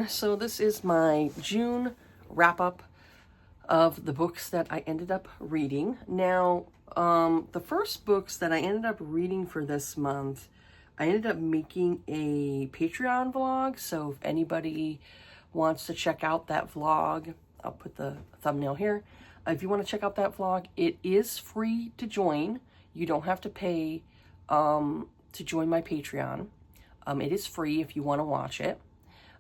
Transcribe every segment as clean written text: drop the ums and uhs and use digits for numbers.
everyone. So this is my June wrap-up of the books that I ended up reading. Now, the first books that I ended up reading for this month, I ended up making a Patreon vlog. So if anybody wants to check out that vlog, I'll put the thumbnail here. If you want to check out that vlog, it is free to join. You don't have to pay to join my Patreon. It is free if you want to watch it.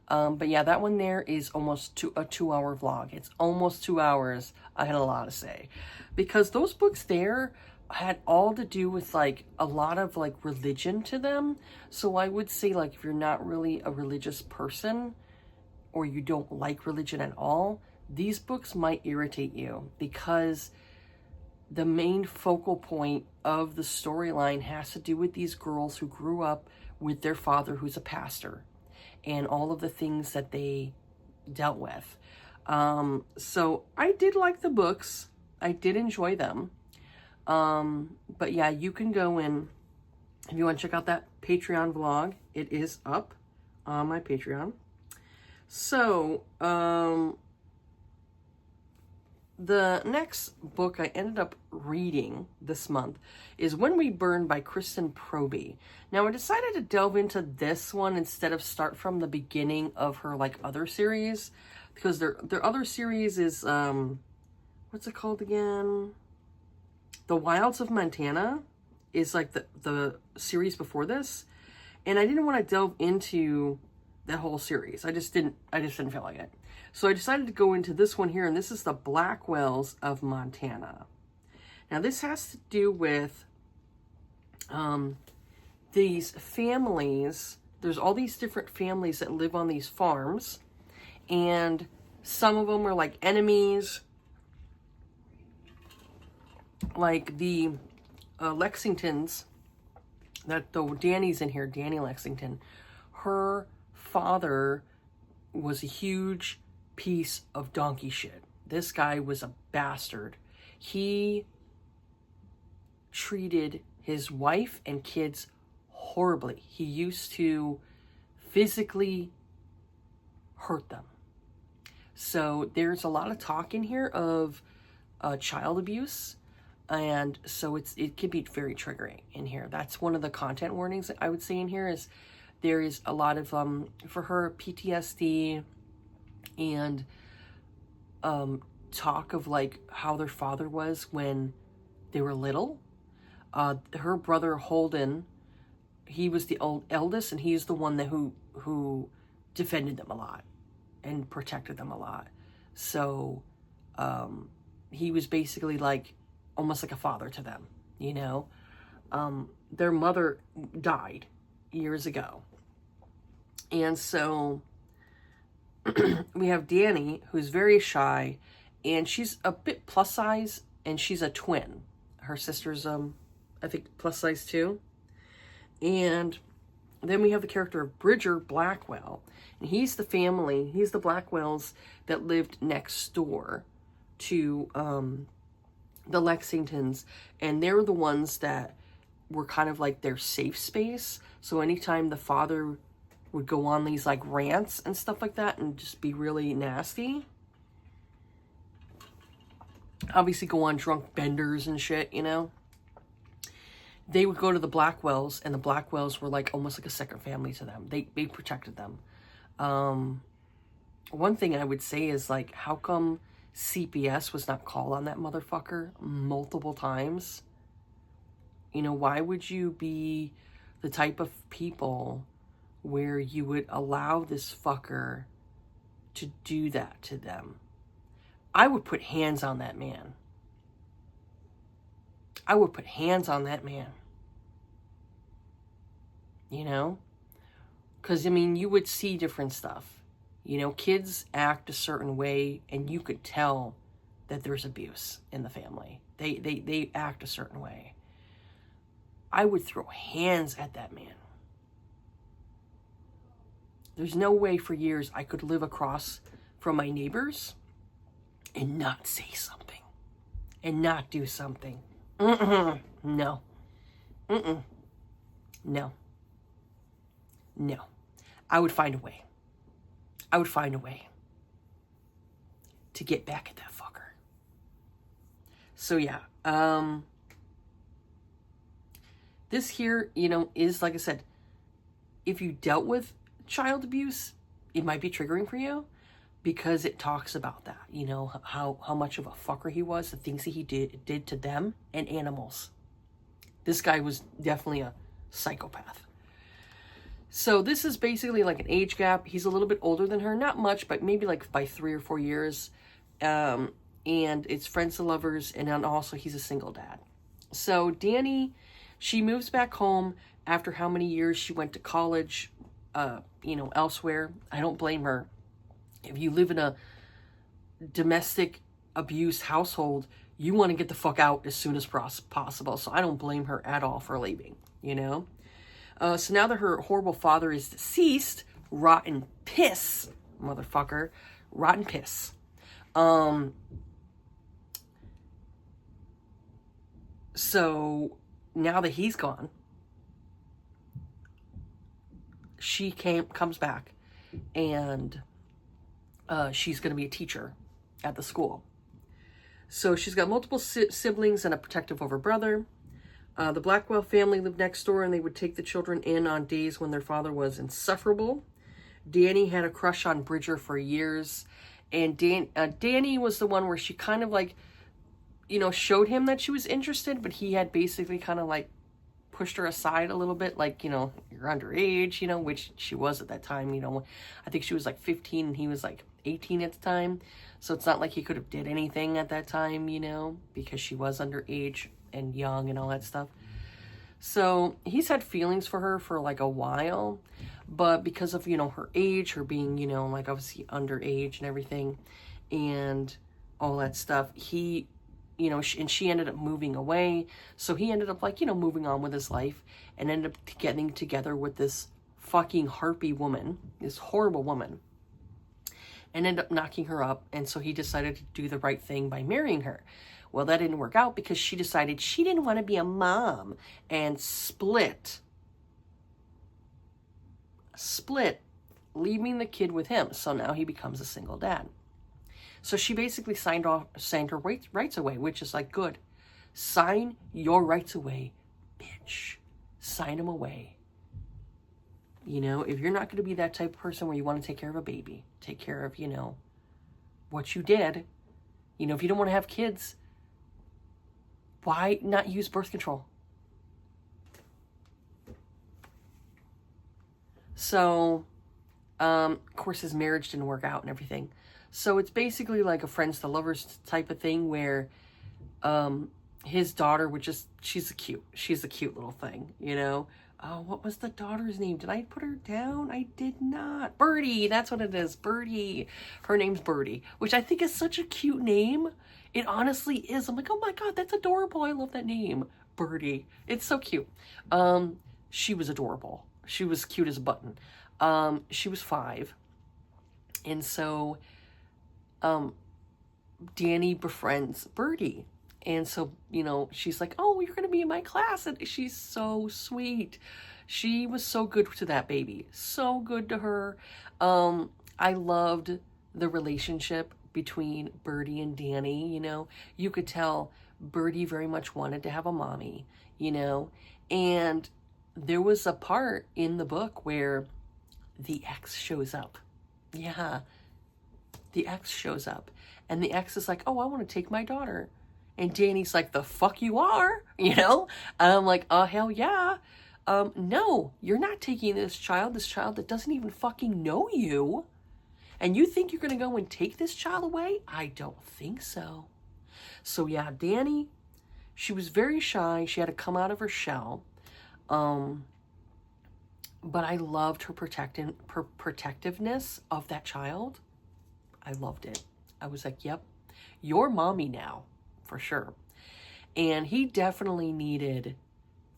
But yeah, that one there is almost a 2-hour vlog. It's almost 2 hours. I had a lot to say. Because those books there had all to do with like a lot of like religion to them. So I would say like if you're not really a religious person or you don't like religion at all, these books might irritate you because the main focal point of the storyline has to do with these girls who grew up with their father who's a pastor and all of the things that they dealt with. So I did like the books. I did enjoy them. But yeah, you can go in, if you want to check out that Patreon vlog, it is up on my Patreon. So, the next book I ended up reading this month is When We Burn by Kristen Proby. Now, I decided to delve into this one instead of start from the beginning of her like other series, because their other series is what's it called again? The Wilds of Montana is like the series before this, and I didn't want to delve into that whole series. I just didn't feel like it. So I decided to go into this one here, and this is the Blackwells of Montana. Now, this has to do with these families. There's all these different families that live on these farms, and some of them are like enemies. Like the Lexingtons, that though Danny's in here, Danny Lexington, her father was a huge piece of donkey shit. This guy was a bastard. He treated his wife and kids horribly. He used to physically hurt them. So there's a lot of talk in here of child abuse, and so it can be very triggering in here. That's one of the content warnings that I would say in here is there is a lot of for her PTSD and talk of like how their father was when they were little. Her brother Holden, he was the eldest, and he's the one that who defended them a lot and protected them a lot. So he was basically like almost like a father to them, you know. Their mother died years ago, and so we have Danny, who's very shy, and she's a bit plus size, and she's a twin. Her sister's, I think, plus size too. And then we have the character of Bridger Blackwell, and he's the Blackwells that lived next door to the Lexingtons, and they were the ones that were kind of like their safe space. So anytime the father would go on these like rants and stuff like that and just be really nasty, obviously go on drunk benders and shit, you know, they would go to the Blackwells, and the Blackwells were like almost like a second family to them. They protected them. One thing I would say is like, how come CPS was not called on that motherfucker multiple times? You know, why would you be the type of people where you would allow this fucker to do that to them? I would put hands on that man. I would put hands on that man. You know? Because, I mean, you would see different stuff. You know, kids act a certain way, and you could tell that there's abuse in the family. They act a certain way. I would throw hands at that man. There's no way for years I could live across from my neighbors and not say something and not do something. No. No. I would find a way. I would find a way to get back at that fucker. So yeah, this here, you know, is, like I said, if you dealt with child abuse, it might be triggering for you because it talks about that, you know, how much of a fucker he was, the things that he did to them and animals. This guy was definitely a psychopath. So this is basically like an age gap. He's a little bit older than her, not much, but maybe like by 3 or 4 years. And it's friends to lovers, and then also he's a single dad. So Danny, she moves back home after how many years she went to college, you know, elsewhere. I don't blame her. If you live in a domestic abuse household, you want to get the fuck out as soon as possible. So I don't blame her at all for leaving, you know? So now that her horrible father is deceased, rotten piss, motherfucker, rotten piss. So now that he's gone, she comes back, and she's going to be a teacher at the school. So she's got multiple siblings and a protective older brother. The Blackwell family lived next door, and they would take the children in on days when their father was insufferable. Danny had a crush on Bridger for years, and Danny was the one where she kind of like, you know, showed him that she was interested, but he had basically kind of like pushed her aside a little bit, like, you know, you're underage, you know, which she was at that time, you know. I think she was like 15 and he was like 18 at the time, so it's not like he could have did anything at that time, you know, because she was underage and young and all that stuff. So he's had feelings for her for like a while, but because of, you know, her age, her being, you know, like obviously underage and everything and all that stuff, he, you know, and she ended up moving away. So he ended up like, you know, moving on with his life and ended up getting together with this fucking harpy woman, this horrible woman, and ended up knocking her up. And so he decided to do the right thing by marrying her. Well, that didn't work out because she decided she didn't want to be a mom and split, leaving the kid with him. So now he becomes a single dad. So she basically signed her rights away, which is like, good. Sign your rights away, bitch. Sign them away. You know, if you're not going to be that type of person where you want to take care of a baby, take care of, you know, what you did, you know, if you don't want to have kids, why not use birth control? So, of course, his marriage didn't work out and everything. So it's basically like a friends to lovers type of thing where his daughter would just, she's a cute little thing, you know. Oh, what was the daughter's name? Did I put her down? I did not. Birdie, that's what it is. Birdie. Her name's Birdie, which I think is such a cute name. It honestly is. I'm like, oh my God, that's adorable. I love that name. Birdie. It's so cute. She was adorable. She was cute as a button. She was 5. And so Danny befriends Birdie. And so, you know, she's like, oh, you're going to be in my class. And she's so sweet. She was so good to that baby. So good to her. I loved the relationship between Birdie and Danny, you know. You could tell Birdie very much wanted to have a mommy, you know. And there was a part in the book where the ex shows up. Yeah, the ex shows up. And the ex is like, oh, I want to take my daughter. And Danny's like, the fuck you are, you know? And I'm like, oh, hell yeah. No, you're not taking this child that doesn't even fucking know you. And you think you're going to go and take this child away? I don't think so. So yeah, Danny, she was very shy. She had to come out of her shell. But I loved her protectiveness of that child. I loved it. I was like, yep, you're mommy now. For sure. And he definitely needed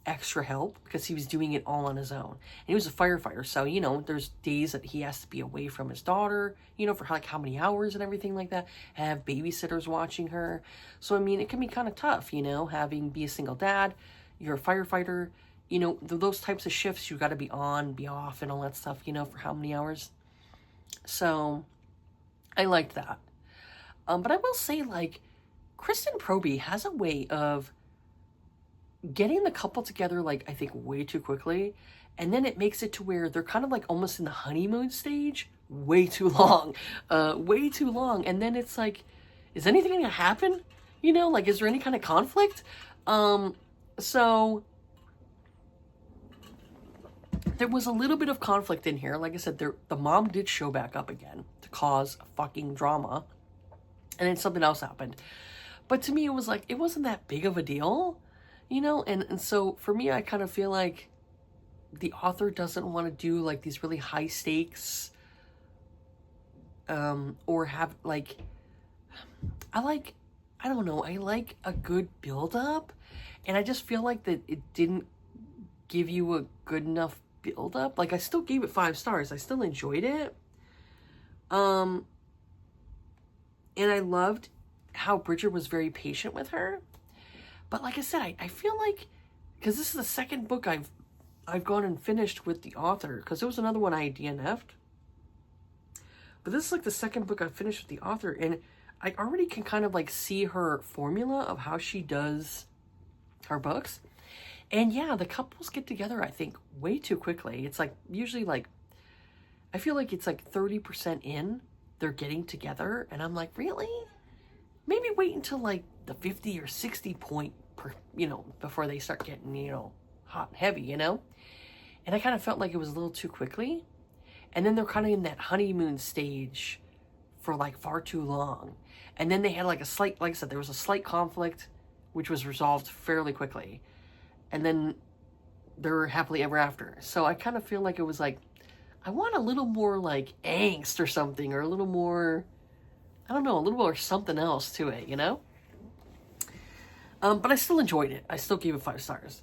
extra help because he was doing it all on his own. And he was a firefighter. So, you know, there's days that he has to be away from his daughter, you know, for like how many hours and everything like that. Have babysitters watching her. So, I mean, it can be kind of tough, you know, be a single dad. You're a firefighter, you know, those types of shifts, you got to be on, be off and all that stuff, you know, for how many hours. So I liked that. But I will say, like, Kristen Proby has a way of getting the couple together, like, I think way too quickly. And then it makes it to where they're kind of like almost in the honeymoon stage way too long. Way too long. And then it's like, is anything going to happen? You know, like, is there any kind of conflict? So there was a little bit of conflict in here. Like I said, the mom did show back up again to cause fucking drama. And then something else happened. But to me, it was like, it wasn't that big of a deal, you know? And so for me, I kind of feel like the author doesn't want to do like these really high stakes, or have like, I don't know, I like a good build up. And I just feel like that it didn't give you a good enough build up. Like, I still gave it 5 stars. I still enjoyed it. And I loved how Bridget was very patient with her. But like I said, I feel like, because this is the second book I've gone and finished with the author, because there was another one I DNF'd. But this is like the second book I've finished with the author, and I already can kind of like see her formula of how she does her books. And yeah, the couples get together, I think, way too quickly. It's like, usually like, I feel like it's like 30% in, they're getting together, and I'm like, really? Maybe wait until like the 50 or 60 point, you know, before they start getting, you know, hot and heavy, you know? And I kind of felt like it was a little too quickly. And then they're kind of in that honeymoon stage for like far too long. And then they had like a slight, like I said, there was a slight conflict, which was resolved fairly quickly. And then they're happily ever after. So I kind of feel like it was like, I want a little more like angst or something, or a little more, I don't know, a little more something else to it, you know? But I still enjoyed it. I still gave it 5 stars.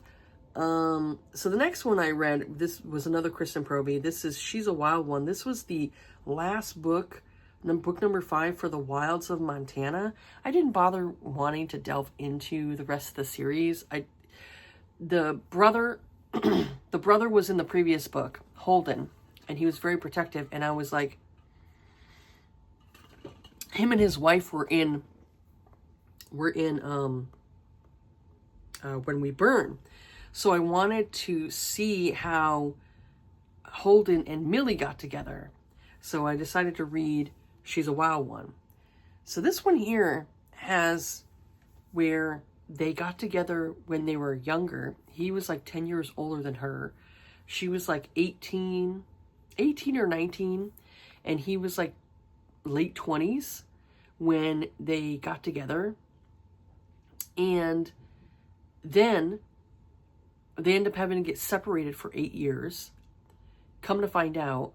So the next one I read, this was another Kristen Proby. This is She's a Wild One. This was the last book, book number 5 for The Wilds of Montana. I didn't bother wanting to delve into the rest of the series. The brother was in the previous book, Holden, and he was very protective. And I was like, him and his wife were in When We Burn. So I wanted to see how Holden and Millie got together. So I decided to read She's a Wild One. So this one here has where they got together when they were younger. He was like 10 years older than her. She was like 18 or 19. And he was like late 20s when they got together. And then they end up having to get separated for 8 years. Come to find out,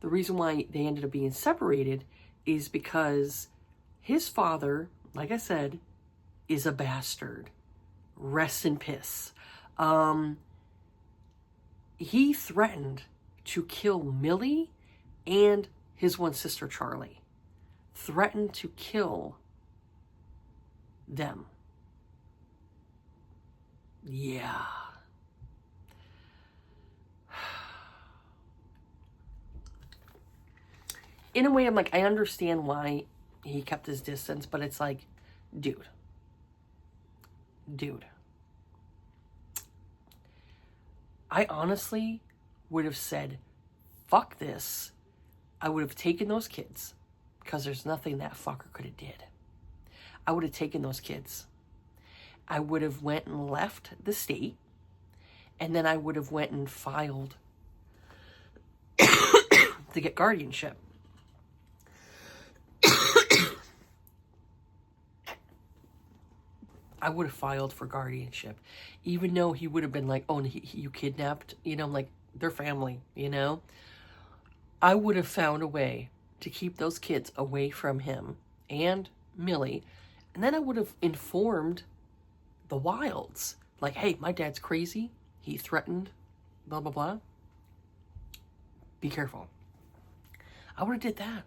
the reason why they ended up being separated is because his father, like I said, is a bastard. Rest in piss. He threatened to kill Millie and his one sister, Charlie. Threatened to kill them. Yeah. In a way, I'm like, I understand why he kept his distance, but it's like, dude. I honestly would have said, fuck this. I would have taken those kids, because there's nothing that fucker could have did. I would have taken those kids. I would have went and left the state, and then I would have went and filed to get guardianship. I would have filed for guardianship, even though he would have been like, oh, you kidnapped, you know, like, they're family, you know? I would have found a way to keep those kids away from him and Millie, and then I would have informed the Wilds, like, hey, my dad's crazy, he threatened, blah, blah, blah. Be careful. I would have did that.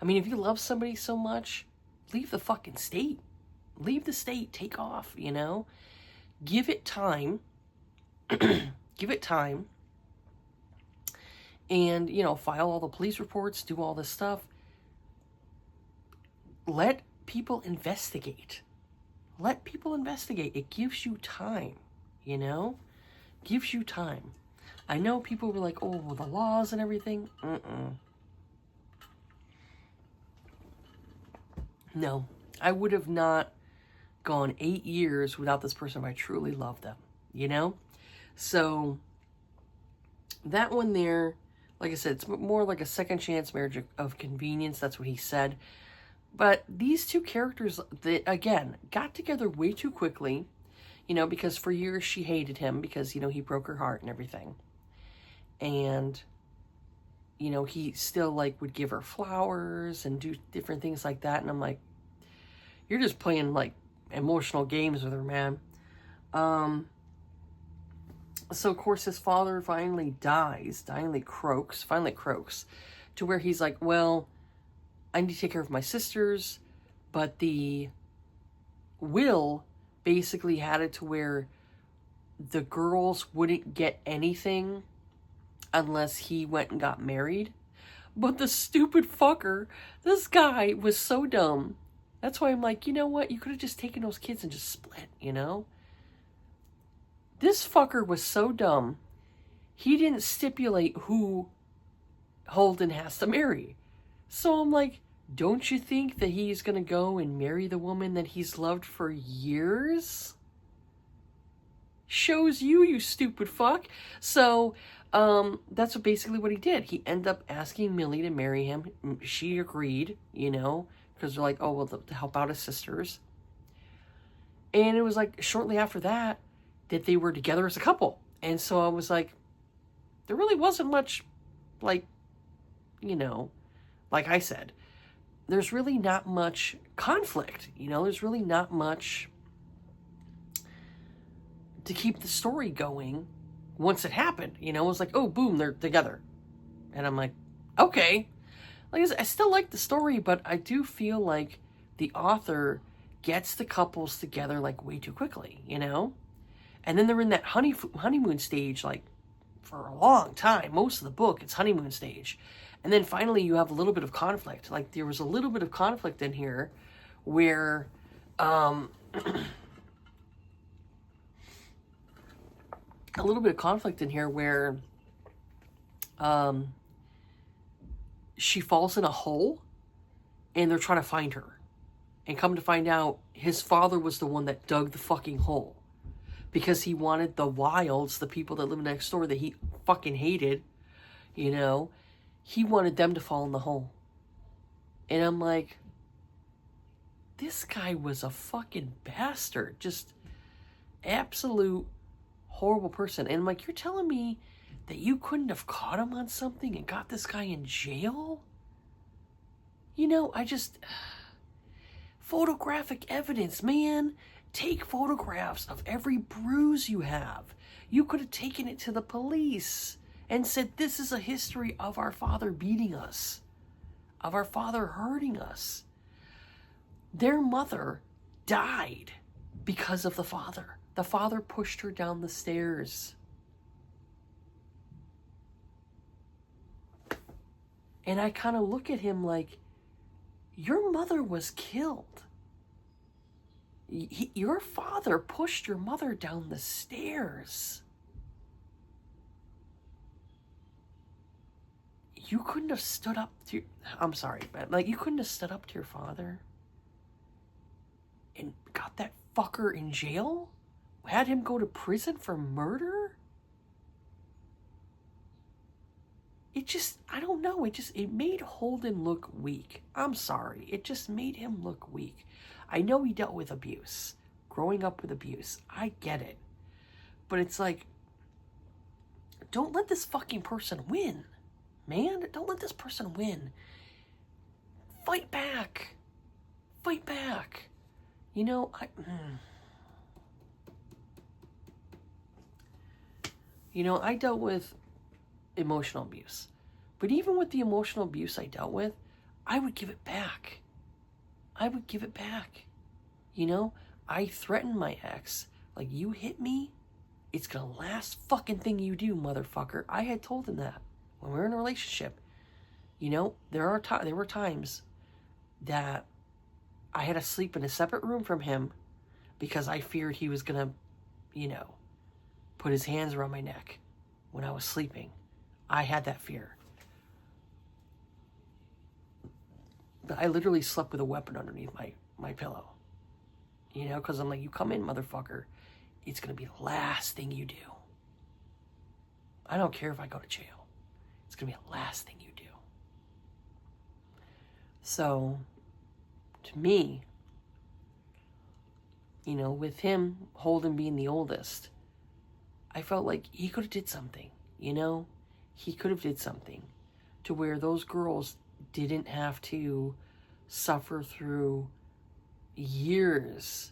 I mean, if you love somebody so much, leave the fucking state. Leave the state, take off, you know? Give it time. Give it time. and, you know, file all the police reports, do all this stuff. Let people investigate. Let people investigate. It gives you time, you know? Gives you time. I know people were like, oh, the laws and everything. No, I would have not gone 8 years without this person if I truly loved them, you know? So that one there, like I said, it's more like a second chance marriage of convenience. That's what he said. But these two characters, that again, got together way too quickly, you know, because for years she hated him because, you know, he broke her heart and everything. And, you know, he still, like, would give her flowers and do different things like that. And I'm like, you're just playing, like, emotional games with her, man. So, of course, his father finally croaks, to where he's like, well, I need to take care of my sisters, but the will basically had it to where the girls wouldn't get anything unless he went and got married. But the stupid fucker, this guy was so dumb. That's why I'm like, you know what? You could have just taken those kids and just split, you know? This fucker was so dumb. He didn't stipulate who Holden has to marry. So I'm like, don't you think that he's going to go and marry the woman that he's loved for years? Shows you, you stupid fuck. So, that's basically what he did. He ended up asking Millie to marry him. She agreed, you know, because they're like, oh, well, to help out his sisters. And it was like shortly after that they were together as a couple. And so I was like, there really wasn't much, like, you know, like I said, there's really not much conflict, you know, there's really not much to keep the story going once it happened, you know. It was like, oh, boom, they're together. And I'm like, okay. Like I said, I still like the story, but I do feel like the author gets the couples together, like, way too quickly, you know? And then they're in that honeymoon stage, like, for a long time. Most of the book, it's honeymoon stage. And then finally you have a little bit of conflict. Like, there was a little bit of conflict in here where, a little bit of conflict in here where, she falls in a hole and they're trying to find her. And come to find out, his father was the one that dug the fucking hole. Because he wanted the Wilds, the people that live next door that he fucking hated, you know, he wanted them to fall in the hole. And I'm like, this guy was a fucking bastard. Just absolute horrible person. And I'm like, you're telling me that you couldn't have caught him on something and got this guy in jail? You know, photographic evidence, man. Take photographs of every bruise you have. You could have taken it to the police and said, this is a history of our father beating us, of our father hurting us. Their mother died because of the father. The father pushed her down the stairs. And I kind of look at him like, your mother was killed. Your father pushed your mother down the stairs. You couldn't have stood up to... I'm sorry, but, like, you couldn't have stood up to your father and got that fucker in jail? Had him go to prison for murder? It just, I don't know, it made Holden look weak. I'm sorry, it just made him look weak. I know he dealt with abuse, growing up with abuse. I get it. But it's like, don't let this fucking person win, man. Don't let this person win. Fight back. Fight back. You know, I dealt with emotional abuse. But even with the emotional abuse I dealt with, I would give it back. I would give it back. You know, I threatened my ex, like, you hit me, it's gonna last fucking thing you do, motherfucker. I had told him that. when we're in a relationship, you know, there were times that I had to sleep in a separate room from him because I feared he was going to, you know, put his hands around my neck when I was sleeping. I had that fear. But I literally slept with a weapon underneath my pillow. You know, because I'm like, you come in, motherfucker. It's going to be the last thing you do. I don't care if I go to jail. It's going to be the last thing you do. So, to me, you know, with him, Holden being the oldest, I felt like he could have did something, you know? He could have did something to where those girls didn't have to suffer through years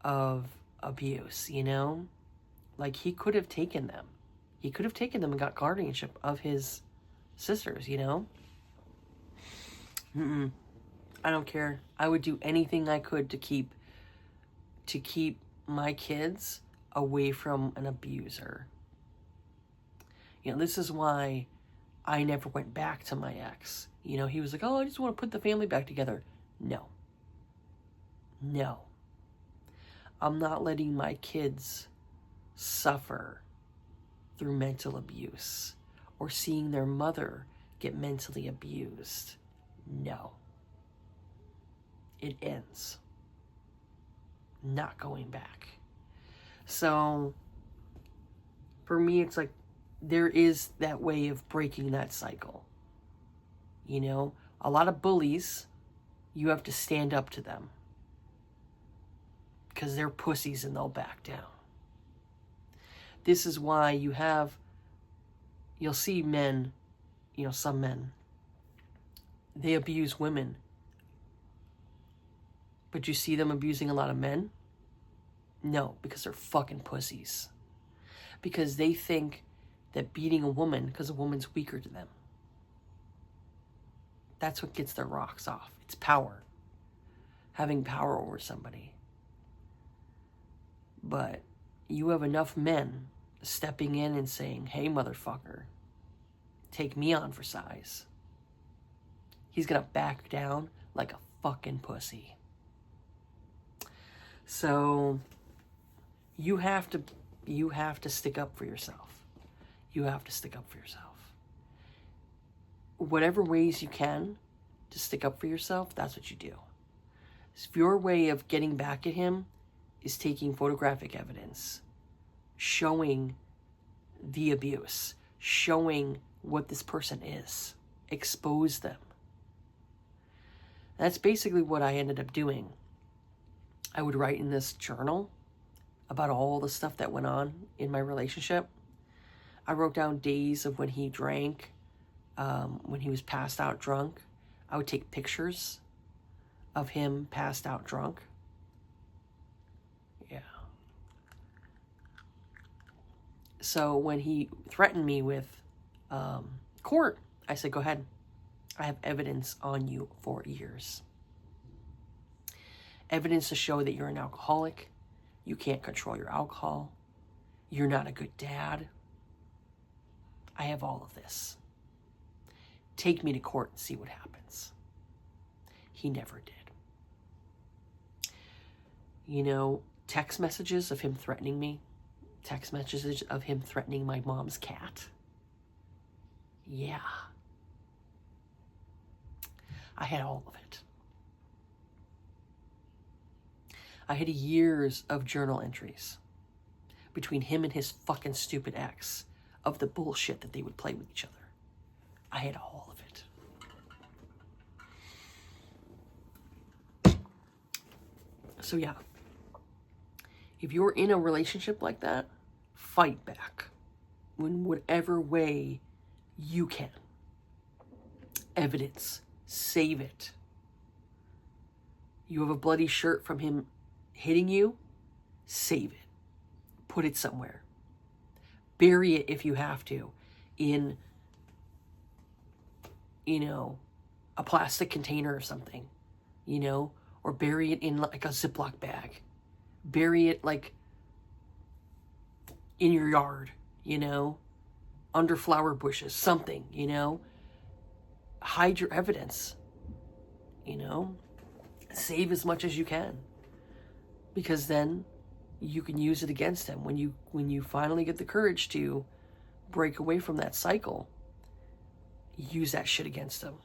of abuse, you know? Like, he could have taken them. He could have taken them and got guardianship of his sisters, you know? I don't care. I would do anything I could to keep my kids away from an abuser. You know, this is why I never went back to my ex. You know, he was like, oh, I just want to put the family back together. No. I'm not letting my kids suffer through mental abuse or seeing their mother get mentally abused. No. It ends. Not going back. So, for me, it's like there is that way of breaking that cycle. You know, a lot of bullies, you have to stand up to them because they're pussies and they'll back down. This is why you'll see men, you know, some men, they abuse women. But you see them abusing a lot of men? No, because they're fucking pussies. Because they think that beating a woman, because a woman's weaker to them, that's what gets their rocks off. It's power. Having power over somebody. But you have enough men stepping in and saying, hey, motherfucker, take me on for size. He's gonna back down like a fucking pussy. So you have to stick up for yourself. You have to stick up for yourself. Whatever ways you can to stick up for yourself, that's what you do. If your way of getting back at him is taking photographic evidence, showing the abuse, showing what this person is, expose them. That's basically what I ended up doing. I would write in this journal about all the stuff that went on in my relationship. I wrote down days of when he drank, when he was passed out drunk. I would take pictures of him passed out drunk. Yeah. So when he threatened me with court, I said, go ahead. I have evidence on you for years. Evidence to show that you're an alcoholic. You can't control your alcohol. You're not a good dad. I have all of this. Take me to court and see what happens. He never did. You know, text messages of him threatening me. Text messages of him threatening my mom's cat. Yeah. I had all of it. I had years of journal entries between him and his fucking stupid ex of the bullshit that they would play with each other. I had all of it. So yeah, if you're in a relationship like that, fight back in whatever way you can. Evidence. Save it. You have a bloody shirt from him hitting you, save it. Put it somewhere. Bury it if you have to in, you know, a plastic container or something, you know, or bury it in like a Ziploc bag. Bury it like in your yard, you know. under flower bushes, something, you know. Hide your evidence, you know. Save as much as you can, because then you can use it against him when you finally get the courage to break away from that cycle. Use that shit against him,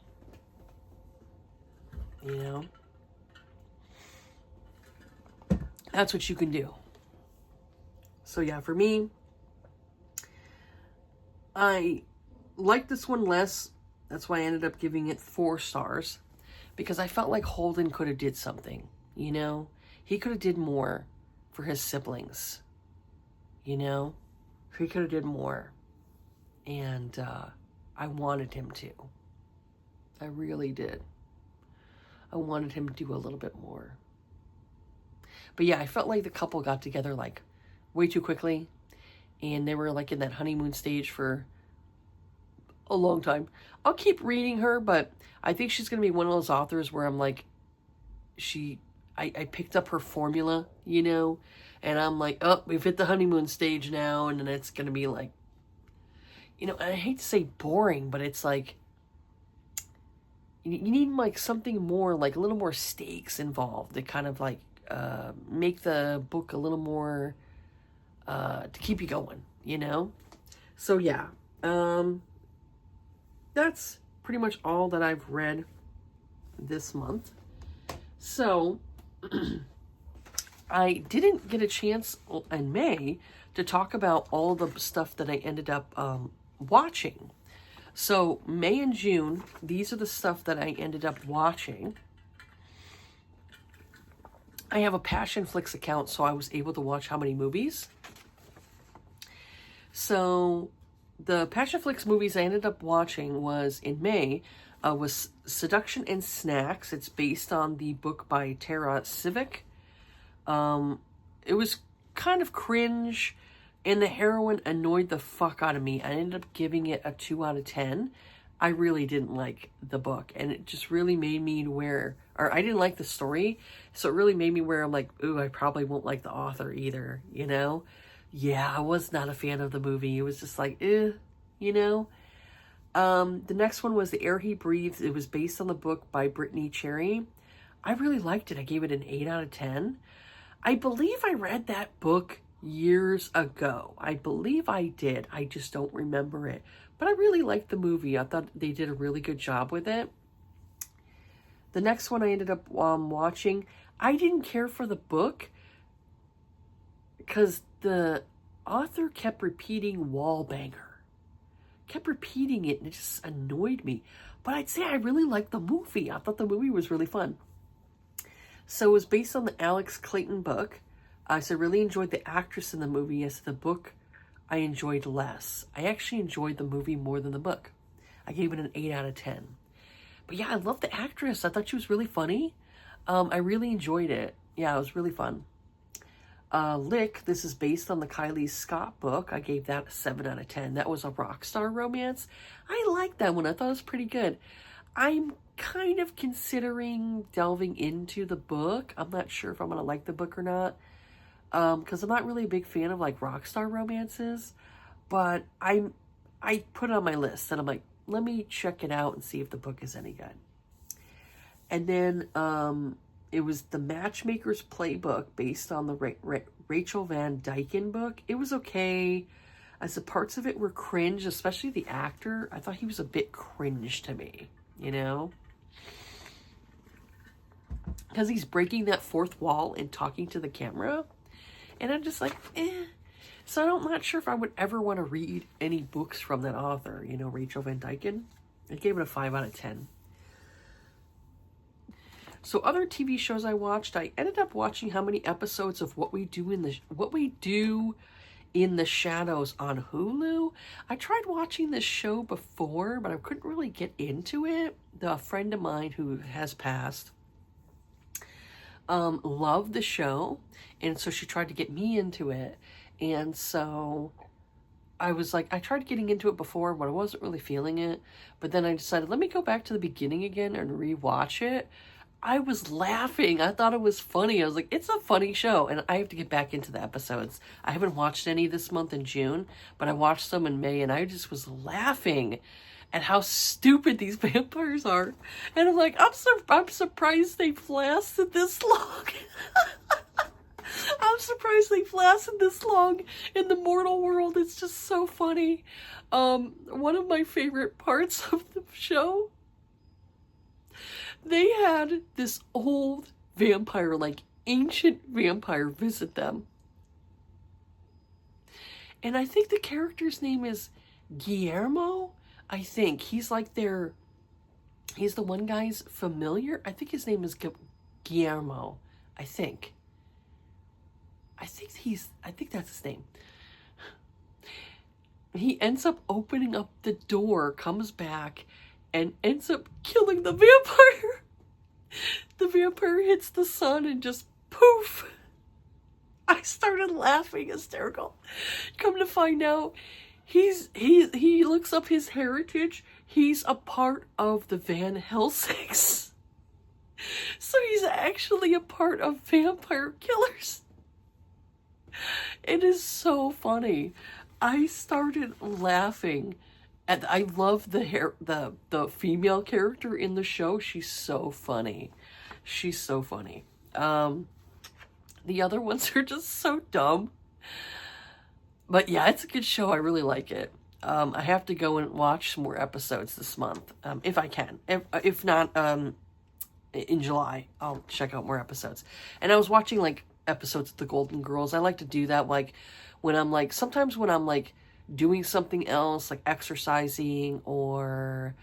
you know. That's what you can do. So yeah, for me, I like this one less. That's why I ended up giving it 4 stars, because I felt like Holden could have did something, you know. He could have did more for his siblings, you know. He could have did more, and I wanted him to. I really did. I wanted him to do a little bit more. But yeah, I felt like the couple got together like way too quickly, and they were like in that honeymoon stage for a long time. I'll keep reading her, but I think she's going to be one of those authors where I'm like, I picked up her formula, you know, and I'm like, oh, we've hit the honeymoon stage now, and then it's going to be like, you know, I hate to say boring, but it's like, you need like something more, like a little more stakes involved to kind of like make the book a little more to keep you going, you know. So yeah, that's pretty much all that I've read this month. So I didn't get a chance in May to talk about all the stuff that I ended up watching. So May and June, these are the stuff that I ended up watching. I have a Passionflix account, so I was able to watch how many movies. So the Passionflix movies I ended up watching was in May, was Seduction and Snacks. It's based on the book by Tara Civic. It was kind of cringe, and the heroine annoyed the fuck out of me. I ended up giving it a 2 out of 10. I really didn't like the book, and it just really made me I didn't like the story, so it really made me where I'm like, ooh, I probably won't like the author either, you know? Yeah, I was not a fan of the movie. It was just like, you know? The next one was The Air He Breathes. It was based on the book by Brittany Cherry. I really liked it. I gave it an 8 out of 10. I believe I read that book years ago. I believe I did. I just don't remember it. But I really liked the movie. I thought they did a really good job with it. The next one I ended up watching, I didn't care for the book because the author kept repeating Wallbanger. Kept repeating it, and it just annoyed me. But I'd say I really liked the movie. I thought the movie was really fun. So it was based on the Alex Clayton book. So I really enjoyed the actress in the movie. As the book, I enjoyed less. I actually enjoyed the movie more than the book. I gave it an 8 out of 10. But yeah, I love the actress. I thought she was really funny. I really enjoyed it. Yeah, it was really fun. Lick, this is based on the Kylie Scott book. I gave that a 7 out of 10. That was a rock star romance. I liked that one. I thought it was pretty good. I'm kind of considering delving into the book. I'm not sure if I'm going to like the book or not. Because I'm not really a big fan of like rock star romances. But I put it on my list and I'm like, let me check it out and see if the book is any good. And then it was The Matchmaker's Playbook based on the Rachel Van Dyken book. It was okay. I said parts of it were cringe, especially the actor. I thought he was a bit cringe to me, you know? Because he's breaking that fourth wall and talking to the camera. And I'm just like, So I'm not sure if I would ever want to read any books from that author, you know, Rachel Van Dyken. I gave it a 5 out of 10. So other TV shows I watched, I ended up watching how many episodes of What We Do in the Shadows on Hulu. I tried watching this show before, but I couldn't really get into it. A friend of mine who has passed loved the show, and so she tried to get me into it. And so I was like, I tried getting into it before, but I wasn't really feeling it. But then I decided, let me go back to the beginning again and rewatch it. I was laughing. I thought it was funny. I was like, it's a funny show. And I have to get back into the episodes. I haven't watched any this month in June, but I watched some in May, and I just was laughing at how stupid these vampires are. And I'm like, I'm surprised they've lasted this long. I'm surprised they've lasted this long in the mortal world. It's just so funny. One of my favorite parts of the show, they had this old vampire, like ancient vampire, visit them. And I think the character's name is Guillermo. I think he's like he's the one guy's familiar. I think his name is Guillermo. I think that's his name. He ends up opening up the door, comes back, and ends up killing the vampire. The vampire hits the sun and just poof. I started laughing, hysterical. Come to find out, he looks up his heritage. He's a part of the Van Helsings. So he's actually a part of vampire killers. It is so funny. I started laughing. And I love the female character in the show. She's so funny. She's so funny. The other ones are just so dumb. But yeah, it's a good show. I really like it. I have to go and watch some more episodes this month, if I can. If not, in July, I'll check out more episodes. And I was watching like episodes of The Golden Girls. I like to do that like when I'm like, sometimes when I'm like doing something else, like exercising, or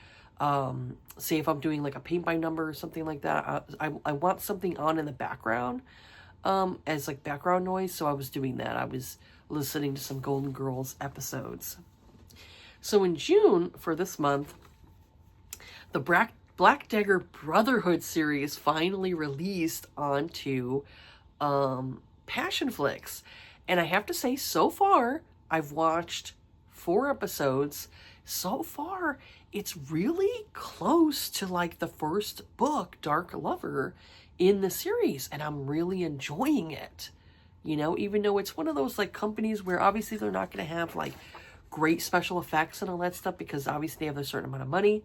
say if I'm doing like a paint by number or something like that, I want something on in the background as like background noise. So I was doing that. I was listening to some Golden Girls episodes. So in June for this month, the Black Dagger Brotherhood series finally released onto Passionflix. And I have to say, so far, I've watched 4 episodes. So far, it's really close to like the first book, Dark Lover, in the series. And I'm really enjoying it. You know, even though it's one of those like companies where obviously they're not going to have like great special effects and all that stuff, because obviously they have a certain amount of money.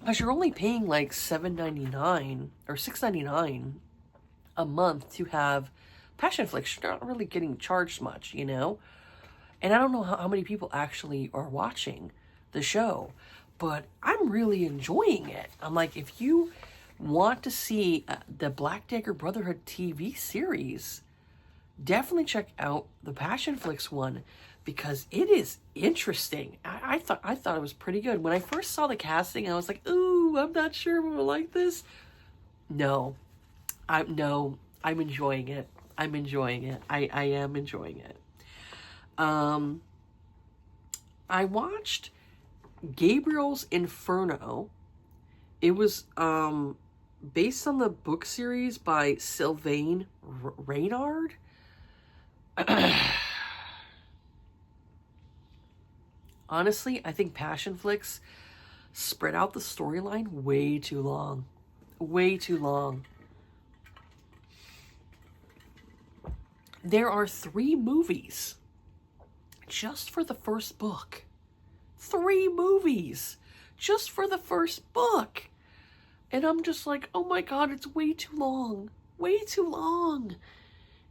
But you're only paying like $7.99 or $6.99 a month to have Passionflix. You're not really getting charged much, you know? And I don't know how many people actually are watching the show, but I'm really enjoying it. I'm like, if you want to see the Black Dagger Brotherhood TV series, definitely check out the Passionflix one, because it is interesting. I thought it was pretty good. When I first saw the casting, I was like, ooh, I'm not sure I'm gonna like this. I'm enjoying it. I'm enjoying it. I am enjoying it. I watched Gabriel's Inferno. It was based on the book series by Sylvain Reynard. Honestly, I think Passionflix spread out the storyline way too long. Way too long. There are 3 movies just for the first book. 3 movies just for the first book. And I'm just like, oh my God, it's way too long. Way too long.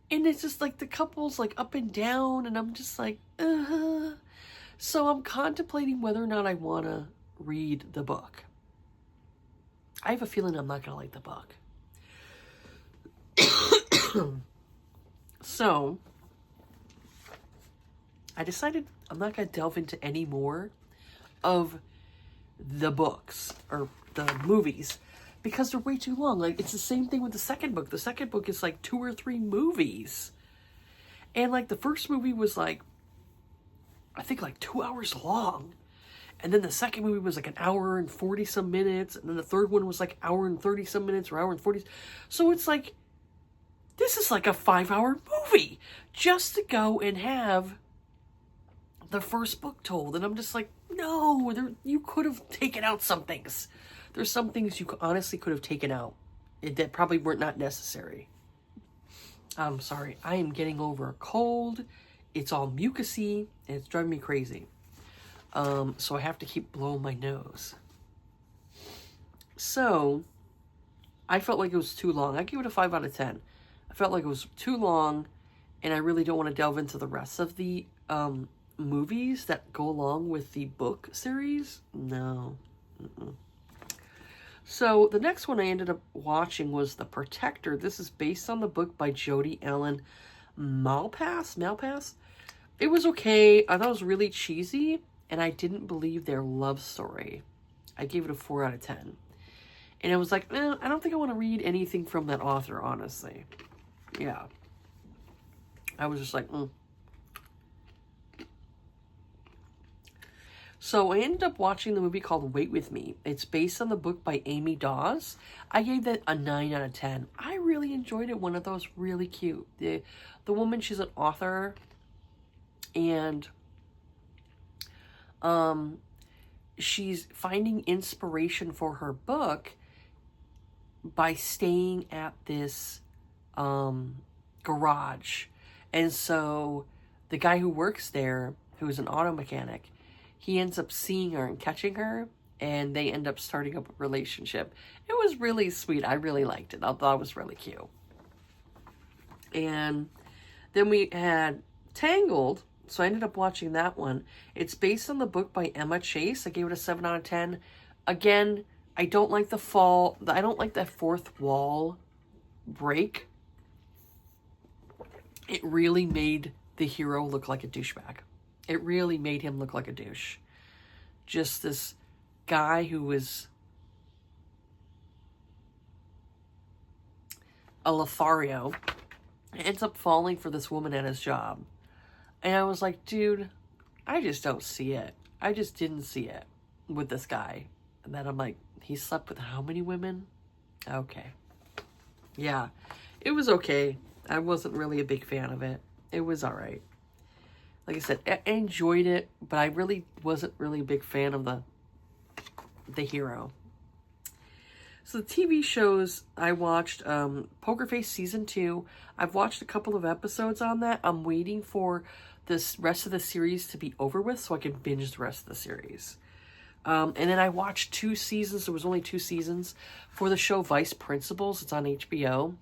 And it's just like the couple's like up and down, and I'm just like, So I'm contemplating whether or not I want to read the book. I have a feeling I'm not going to like the book. So I decided I'm not going to delve into any more of the books or the movies, because they're way too long. Like, it's the same thing with the second book. The second book is like 2 or 3 movies. And like the first movie was like, I think like 2 hours long. And then the second movie was like an hour and 40 some minutes. And then the third one was like hour and 30 some minutes, or hour and 40. So it's like, this is like a 5-hour movie just to go and have the first book told. And I'm just like, no, you could have taken out some things. There's some things you honestly could have taken out that probably weren't not necessary. I'm sorry, I am getting over a cold. It's all mucusy and it's driving me crazy. So I have to keep blowing my nose. So I felt like it was too long. I gave it a 5 out of 10. I felt like it was too long, and I really don't want to delve into the rest of the movies that go along with the book series. No. So the next one I ended up watching was The Protector. This is based on the book by Jodi Ellen Malpass. It was okay. I thought it was really cheesy, and I didn't believe their love story. I gave it a 4 out of 10. And I was like, I don't think I want to read anything from that author, honestly. Yeah. I was just like, So I ended up watching the movie called Wait With Me. It's based on the book by Amy Dawes. I gave that a 9 out of 10. I really enjoyed it. One of those really cute. The woman, she's an author. And she's finding inspiration for her book by staying at this garage. And so the guy who works there, who's an auto mechanic, he ends up seeing her and catching her, and they end up starting up a relationship. It was really sweet. I really liked it. I thought it was really cute. And then we had Tangled, so I ended up watching that one. It's based on the book by Emma Chase. I gave it a 7 out of 10. Again, I don't like I don't like that fourth wall break. It really made the hero look like a douchebag. It really made him look like a douche. Just this guy who was a Lothario ends up falling for this woman at his job. And I was like, dude, I just don't see it. I just didn't see it with this guy. And then I'm like, he slept with how many women? Okay. Yeah, it was okay. I wasn't really a big fan of it. It was all right. Like I said, I enjoyed it, but I really wasn't really a big fan of the hero. So the TV shows I watched, Poker Face Season 2. I've watched a couple of episodes on that. I'm waiting for this rest of the series to be over with so I can binge the rest of the series. And then I watched 2 seasons. There was only 2 seasons for the show Vice Principals. It's on HBO.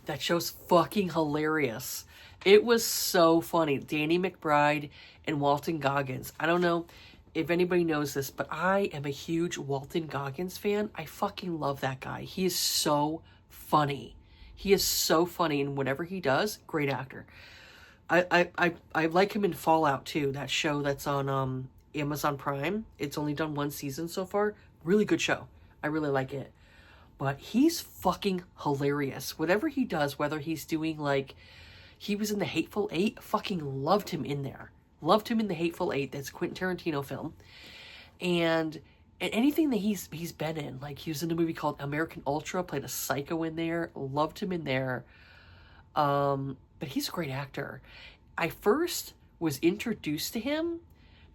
That show's fucking hilarious. It was so funny. Danny McBride and Walton Goggins. I don't know if anybody knows this, but I am a huge Walton Goggins fan. I fucking love that guy. He is so funny. He is so funny, and whatever he does, great actor. I like him in Fallout too, that show that's on Amazon Prime. It's only done 1 season so far. Really good show. I really like it. But he's fucking hilarious. Whatever he does, whether he's doing like, he was in The Hateful Eight, fucking loved him in there. Loved him in The Hateful Eight, that's a Quentin Tarantino film. And anything that he's been in, like he was in a movie called American Ultra, played a psycho in there, loved him in there. But he's a great actor. I first was introduced to him.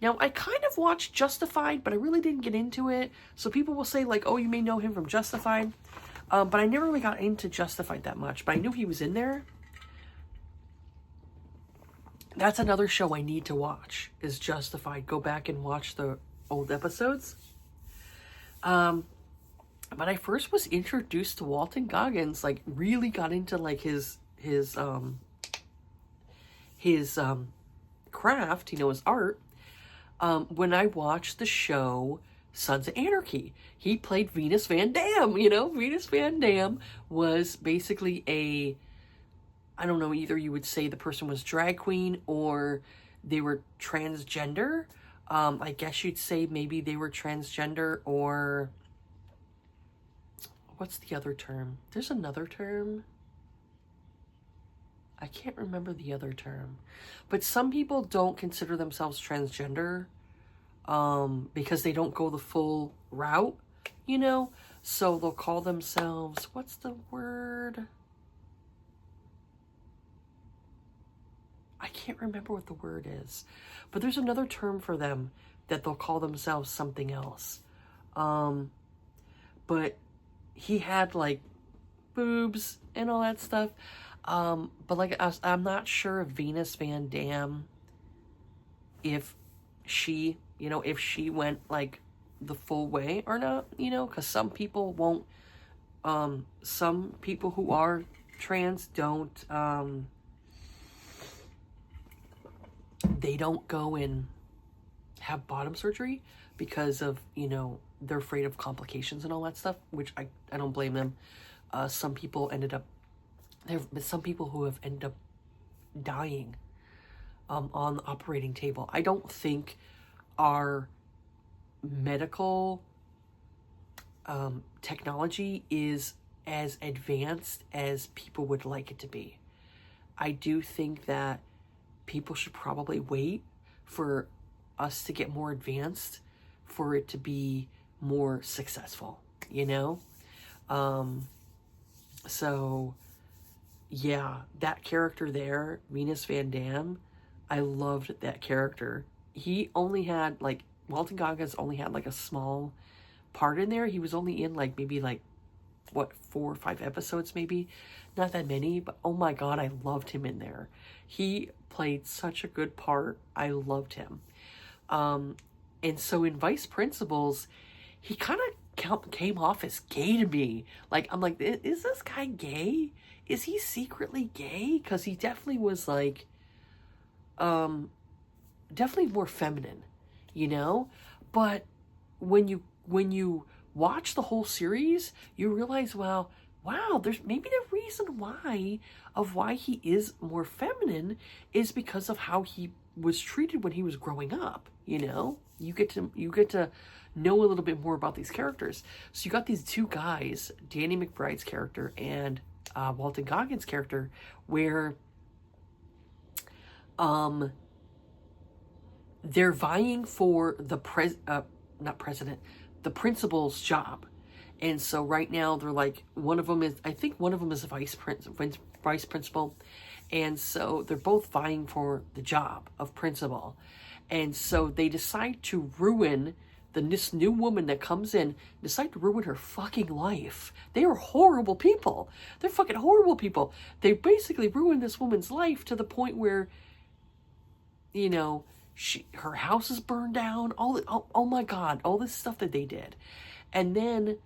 Now, I kind of watched Justified, but I really didn't get into it. So people will say, like, oh, you may know him from Justified. But I never really got into Justified that much. But I knew he was in there. That's another show I need to watch, is Justified. Go back and watch the old episodes. But I first was introduced to Walton Goggins, like, really got into, like, his craft, his art, when I watched the show Sons of Anarchy. He played Venus Van Dam, Venus Van Dam was basically I don't know, either you would say the person was drag queen or they were transgender. I guess you'd say maybe they were transgender, or what's the other term? There's another term. I can't remember the other term. But some people don't consider themselves transgender because they don't go the full route, So they'll call themselves, what's the word? I can't remember what the word is. But there's another term for them that they'll call themselves something else. But he had like boobs and all that stuff. But like I'm not sure if Venus Van Dam, if she, if she went like the full way or not, because some people won't, some people who are trans don't, they don't go and have bottom surgery because of, they're afraid of complications and all that stuff, which I don't blame them. Some people ended up, there have been some people who have ended up dying on the operating table. I don't think our medical technology is as advanced as people would like it to be. I do think that people should probably wait for us to get more advanced for it to be more successful, So, yeah, that character there, Venus Van Dam, I loved that character. He only had, like, Walton Goggins only had, like, a small part in there. He was only in, like, maybe, like, 4 or 5 episodes, maybe? Not that many, but oh my god, I loved him in there. He played such a good part. I loved him. And so in Vice Principals, he kind of came off as gay to me. Like, I'm like, is this guy gay? Is he secretly gay? Because he definitely was like, definitely more feminine, But when you watch the whole series, you realize, wow, there's maybe the reason why he is more feminine is because of how he was treated when he was growing up. You get to know a little bit more about these characters. So you got these two guys, Danny McBride's character and Walton Goggins' character, where they're vying for the the principal's job. And so right now they're like, I think one of them is a vice principal. And so they're both vying for the job of principal. And so they decide to ruin this new woman that comes in, decide to ruin her fucking life. They are horrible people. They're fucking horrible people. They basically ruined this woman's life to the point where, her house is burned down. Oh my god, all this stuff that they did. And then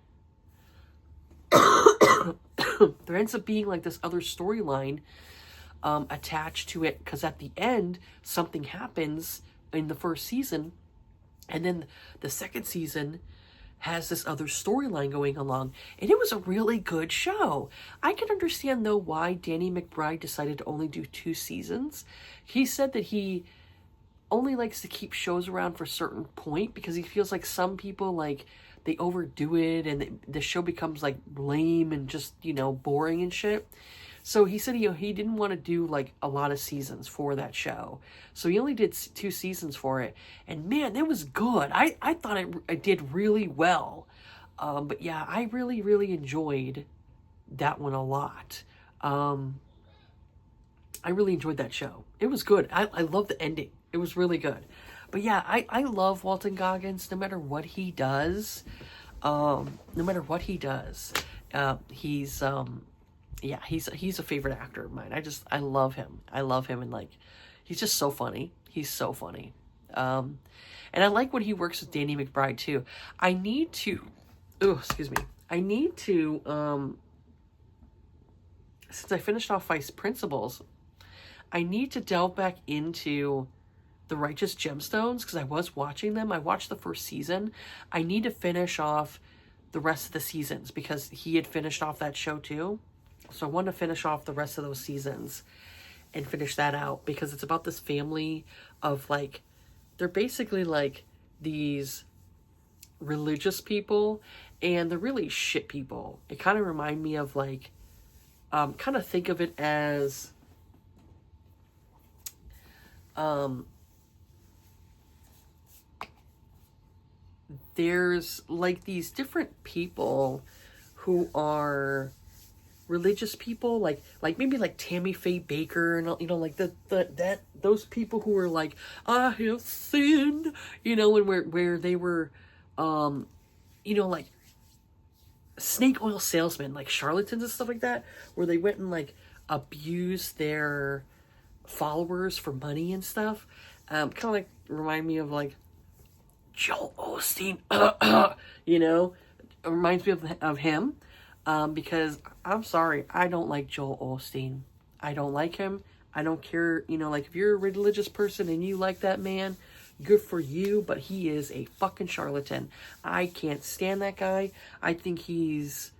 there ends up being like this other storyline attached to it, because at the end something happens in the first season, and then the second season has this other storyline going along, and it was a really good show. I can understand though why Danny McBride decided to only do 2 seasons. He said that he only likes to keep shows around for a certain point because he feels like some people, like, they overdo it and the show becomes like lame and just, boring and shit. So he said he didn't want to do like a lot of seasons for that show. So he only did 2 seasons for it. And man, it was good. I thought it did really well. But yeah, I really, really enjoyed that one a lot. I really enjoyed that show. It was good. I love the ending. It was really good. But yeah, I love Walton Goggins no matter what he does. He's a favorite actor of mine. I love him. And like, he's just so funny. He's so funny. And I like when he works with Danny McBride too. I need to, since I finished off Vice Principals, I need to delve back into The Righteous Gemstones, because I was watching them. I watched the first season. I need to finish off the rest of the seasons because he had finished off that show too. So I want to finish off the rest of those seasons and finish that out, because it's about this family of, like, they're basically like these religious people, and they're really shit people. It kind of remind me of like, kind of think of it as, there's like these different people who are religious people, like maybe like Tammy Faye Baker, and like those people who are like, I have sinned, and where they were, you know, like snake oil salesmen, like charlatans and stuff like that, where they went and like abused their followers for money and stuff. Kind of like remind me of like Joel Osteen, you know, it reminds me of him. Because I'm sorry, I don't like Joel Osteen. I don't like him. I don't care, you know, like if you're a religious person and you like that man, good for you, but he is a fucking charlatan. I can't stand that guy. I think he's,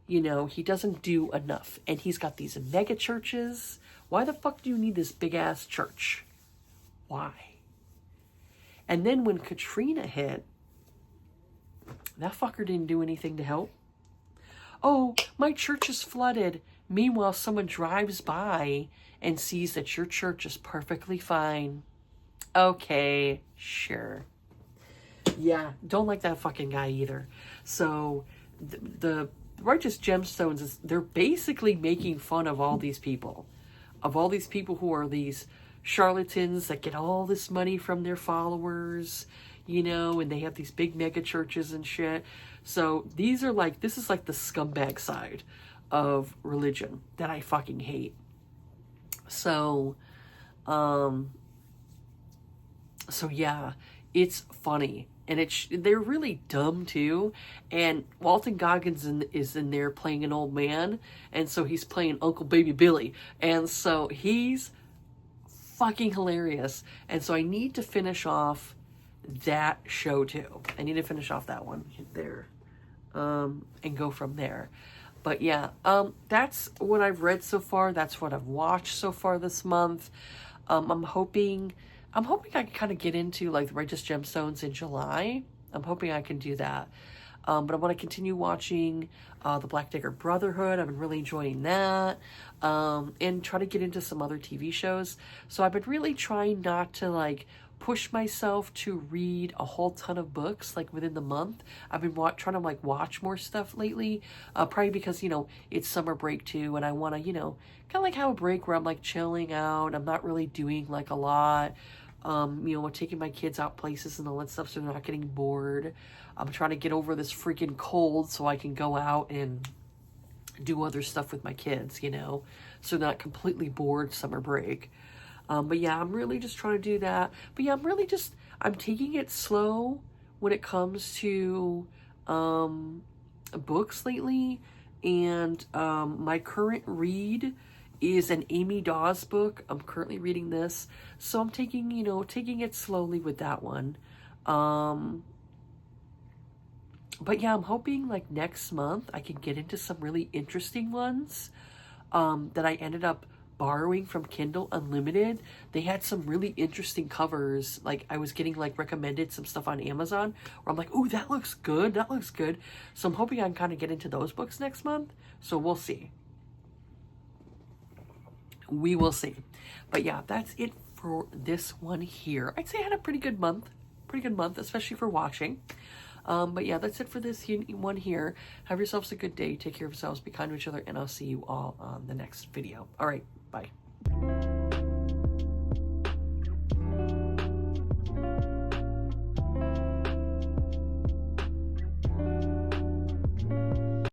you know, he doesn't do enough. And he's got these mega churches. Why the fuck do you need this big ass church? Why? And then when Katrina hit, that fucker didn't do anything to help. Oh, my church is flooded. Meanwhile, someone drives by and sees that your church is perfectly fine. Okay, sure. Yeah, don't like that fucking guy either. So, the Righteous Gemstones, they're basically making fun of all these people. Of all these people who are these charlatans that get all this money from their followers, you know, and they have these big mega churches and shit. So these are like, this is like the scumbag side of religion that I fucking hate. So, yeah, it's funny. And they're really dumb too. And Walton Goggins is in there playing an old man. And so he's playing Uncle Baby Billy. And so he's fucking hilarious. And so I need to finish off that show too. I need to finish off that one there. And go from there. But yeah, that's what I've read so far. That's what I've watched so far this month. I'm hoping I can kind of get into like the Righteous Gemstones in July. I'm hoping I can do that. But I want to continue watching the Black Dagger Brotherhood. I've been really enjoying that. And try to get into some other TV shows. So I've been really trying not to like push myself to read a whole ton of books like within the month. I've been trying to like watch more stuff lately. Probably because, you know, it's summer break too. And I want to, you know, kind of like have a break where I'm like chilling out. I'm not really doing like a lot. You know, taking my kids out places and all that stuff so they're not getting bored. I'm trying to get over this freaking cold so I can go out and do other stuff with my kids, you know, so they're not completely bored summer break. But yeah, I'm really just trying to do that. But yeah, I'm taking it slow when it comes to books lately. And my current read is an Amy Dawes book. I'm currently reading this. So I'm taking it slowly with that one. But yeah, I'm hoping like next month I can get into some really interesting ones that I ended up borrowing from Kindle Unlimited. They had some really interesting covers. Like I was getting like recommended some stuff on Amazon where I'm like, ooh, that looks good. That looks good. So I'm hoping I can kind of get into those books next month. So we'll see. We will see. But yeah, that's it for this one here. I'd say I had a pretty good month, especially for watching. But yeah, that's it for this one here. Have yourselves a good day. Take care of yourselves. Be kind to each other. And I'll see you all on the next video. All right. Bye.